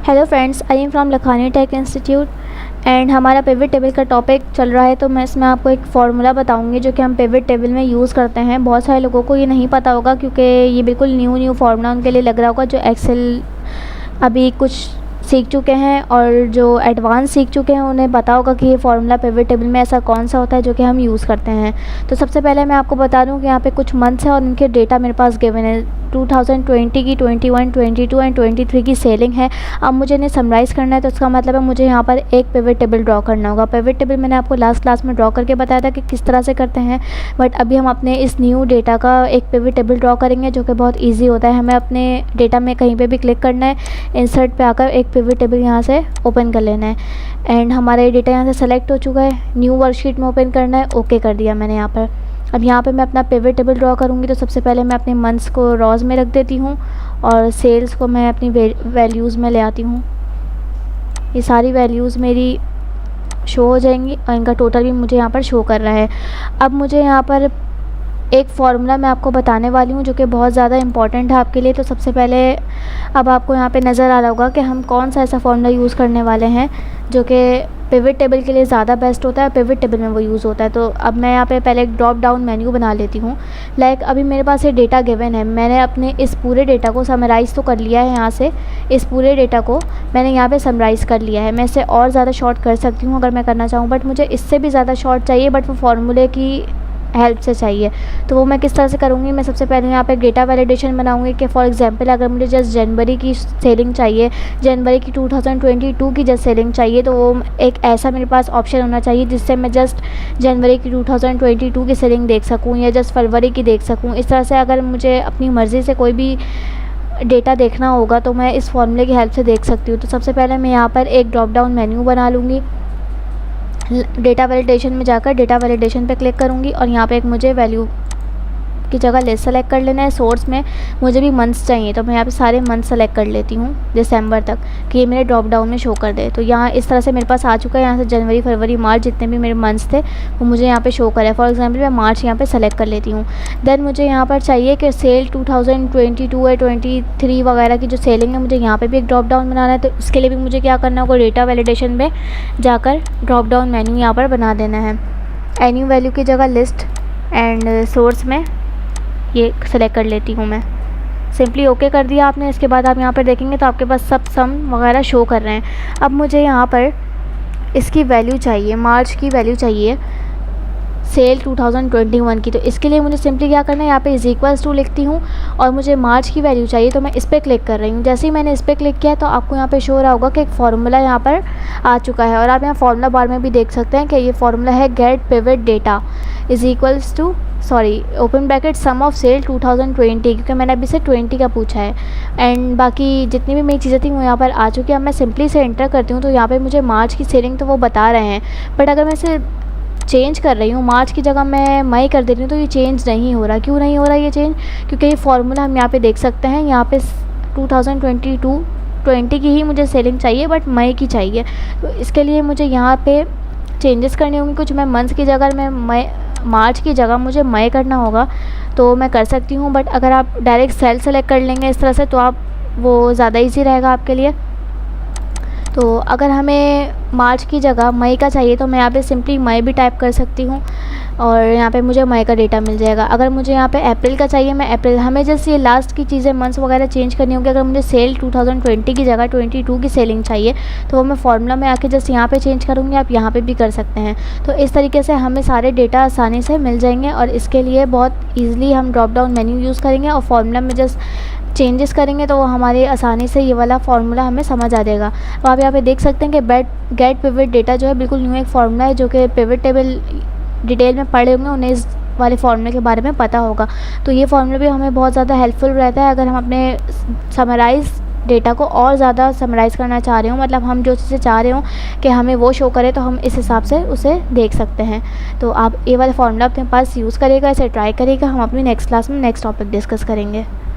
Hello friends, I am from Lakhani tech institute and हमारा pivot table का topic चल रहा है। तो मैं इसमें आपको एक फार्मूला बताऊंगी जो कि हम पिवट टेबल में यूज़ करते हैं। बहुत सारे लोगों को ये नहीं पता होगा क्योंकि ये बिल्कुल न्यू फार्मूला उनके लिए लग रहा होगा जो एक्सेल अभी कुछ सीख चुके हैं और जो एडवांस सीख चुके हैं उन्हें पता होगा कि ये फार्मूला पिवट टेबल में ऐसा कौन सा होता है जो कि हम यूज़ करते हैं। तो सबसे पहले मैं आपको बता दूं कि यहाँ पे कुछ मंथ्स हैं और उनके डेटा मेरे पास गिवन है। 2020 की 21, 22 एंड 23 की सेलिंग है। अब मुझे इन्हें समराइज़ करना है तो इसका मतलब है मुझे यहाँ पर एक पिवट टेबल ड्रॉ करना होगा। पिवट टेबल मैंने आपको लास्ट क्लास में ड्रॉ करके बताया था कि किस तरह से करते हैं, बट अभी हम अपने इस न्यू डेटा का एक पिवट टेबल ड्रॉ करेंगे जो कि बहुत ईजी होता है। हमें अपने डेटा में कहीं पर भी क्लिक करना है, इंसर्ट पे आकर एक पिवट टेबल यहाँ से ओपन कर लेना है एंड हमारा ये डेटा यहाँ से सेलेक्ट हो चुका है। न्यू वर्कशीट में ओपन करना है, ओके कर दिया मैंने यहाँ पर। अब यहाँ पे मैं अपना पिवट टेबल ड्रॉ करूँगी तो सबसे पहले मैं अपने मंथ्स को रॉज में रख देती हूँ और सेल्स को मैं अपनी वैल्यूज़ में ले आती हूँ। ये सारी वैल्यूज़ मेरी शो हो जाएंगी और इनका टोटल भी मुझे यहाँ पर शो कर रहा है। अब मुझे यहाँ पर एक फार्मूला मैं आपको बताने वाली हूँ जो कि बहुत ज़्यादा इंपॉर्टेंट है आपके लिए। तो सबसे पहले अब आपको यहाँ पे नज़र आ रहा होगा कि हम कौन सा ऐसा फार्मूला यूज़ करने वाले हैं जो कि पिवट टेबल के लिए ज़्यादा बेस्ट होता है, पिवट टेबल में वो यूज़ होता है। तो अब मैं यहाँ पे पहले एक ड्रॉप डाउन मेन्यू बना लेती हूँ। लाइक अभी मेरे पास ये डेटा गिवन है, मैंने अपने इस पूरे डेटा को समराइज़ तो कर लिया है। यहाँ से इस पूरे डेटा को मैंने यहाँ पे समराइज़ कर लिया है। मैं इसे और ज़्यादा शॉर्ट कर सकती हूँ अगर मैं करना चाहूँ, बट मुझे इससे भी ज़्यादा शॉर्ट चाहिए, बट वो फार्मूले की हेल्प से चाहिए। तो वो मैं किस तरह से करूँगी, मैं सबसे पहले यहाँ पे डेटा वैलिडेशन बनाऊँगी कि फॉर एग्जांपल अगर मुझे जस्ट जनवरी की सेलिंग चाहिए, जनवरी की 2022 की जस्ट सेलिंग चाहिए, तो वो एक ऐसा मेरे पास ऑप्शन होना चाहिए जिससे मैं जस्ट जनवरी की 2022 की सेलिंग देख सकूँ या जस्ट फरवरी की देख सकूँ। इस तरह से अगर मुझे अपनी मर्ज़ी से कोई भी डेटा देखना होगा तो मैं इस फार्मूले की हेल्प से देख सकती हूँ। तो सबसे पहले मैं यहाँ पर एक ड्रॉप डाउन मेन्यू बना लूँगी। डेटा वैलिडेशन में जाकर डेटा वैलिडेशन पे क्लिक करूँगी और यहाँ पे एक मुझे वैल्यू की जगह लिस्ट सेलेक्ट कर लेना है। सोर्स में मुझे भी मंथ्स चाहिए तो मैं यहाँ पे सारे मंथ सेलेक्ट कर लेती हूँ दिसंबर तक कि ये मेरे ड्रॉप डाउन में शो कर दे। तो यहाँ इस तरह से मेरे पास आ चुका है। यहाँ से जनवरी, फरवरी, मार्च जितने भी मेरे मंथ्स थे वो मुझे यहाँ पे शो करे। फॉर एग्जांपल मैं मार्च यहाँ पे सेलेक्ट कर लेती हूँ। देन मुझे यहाँ पर चाहिए कि सेल 2022 या 23 वगैरह की जो सेलिंग है मुझे यहाँ पर भी एक ड्रॉप डाउन बनाना है। तो उसके लिए भी मुझे क्या करना होगा, डेटा वैलिडेशन में जाकर ड्रॉप डाउन मेन्यू यहाँ पर बना देना है। एन्यू वैल्यू की जगह लिस्ट एंड सोर्स में ये सेलेक्ट कर लेती हूँ मैं। सिंपली ओके कर दिया आपने। इसके बाद आप यहाँ पर देखेंगे तो आपके पास सब सम वगैरह शो कर रहे हैं। अब मुझे यहाँ पर इसकी वैल्यू चाहिए, मार्च की वैल्यू चाहिए सेल 2021 की। तो इसके लिए मुझे सिंपली क्या करना है, यहाँ पे इज इक्वल्स टू लिखती हूँ और मुझे मार्च की वैल्यू चाहिए तो मैं इस पर क्लिक कर रही हूँ। जैसे ही मैंने इस पर क्लिक किया तो आपको यहाँ पे शो हो रहा होगा कि एक फार्मूला यहाँ पर आ चुका है और आप यहाँ फार्मूला बार में भी देख सकते हैं कि ये फार्मूला है get pivot data is equals to open bracket sum of cell 2020, क्योंकि मैंने अभी से 20 का पूछा है एंड बाकी जितनी भी मेरी चीज़ें थी वो यहाँ पर आ चुकी है। अब मैं सिंपली से एंटर करती हूँ तो यहाँ पे मुझे मार्च की सेलिंग तो वो बता रहे हैं, बट अगर मैं इसे चेंज कर रही हूँ, मार्च की जगह मैं मई कर दे रही हूँ तो ये चेंज नहीं हो रहा। क्यों नहीं हो रहा ये चेंज, क्योंकि ये फार्मूला हम यहाँ पे देख सकते हैं। यहाँ पे 2020 की ही मुझे सेलिंग चाहिए बट मई की चाहिए। तो इसके लिए मुझे यहाँ पे चेंजेस करने होंगे कुछ। मैं मंथ की जगह मैं मार्च की जगह मुझे मई करना होगा तो मैं कर सकती हूँ, बट अगर आप डायरेक्ट सेल सेलेक्ट कर लेंगे इस तरह से तो आप वो ज़्यादा ईजी रहेगा आपके लिए। तो अगर हमें मार्च की जगह मई का चाहिए तो मैं यहाँ पे सिंपली मई भी टाइप कर सकती हूँ और यहाँ पे मुझे मई का डेटा मिल जाएगा। अगर मुझे यहाँ पे अप्रैल का चाहिए मैं अप्रैल, हमें जैसे ये लास्ट की चीज़ें मंथ्स वगैरह चेंज करनी होगी। अगर मुझे सेल 2020 की जगह 22 की सेलिंग चाहिए तो वो मैं फार्मूला में आके जस्ट यहाँ पे चेंज करूँगी, आप यहाँ पे भी कर सकते हैं। तो इस तरीके से हमें सारे डेटा आसानी से मिल जाएंगे और इसके लिए बहुत ईजिली हम ड्रॉप डाउन मेन्यू यूज़ करेंगे और फार्मूला में जस्ट चेंजेस करेंगे तो वो हमारी आसानी से ये वाला फार्मूला हमें समझ आ जाएगा। तो आप यहाँ पे देख सकते हैं कि गेट पिवट डेटा जो है बिल्कुल न्यू एक फार्मूला है जो कि पिवट टेबल डिटेल में पढ़े होंगे उन्हें इस वाले फार्मूले के बारे में पता होगा। तो ये फार्मूला भी हमें बहुत ज़्यादा हेल्पफुल रहता है अगर हम अपने समराइज़ डेटा को और ज़्यादा समराइज़ करना चाह रहे हो, मतलब हम जो चीज़ें चाह रहे हो कि हमें वो शो करे तो हम इस हिसाब से उसे देख सकते हैं। तो आप ये वाला फार्मूला अपने पास यूज़ करेगा, इसे ट्राई करेगा। हम अपनी नेक्स्ट क्लास में नेक्स्ट टॉपिक डिस्कस करेंगे।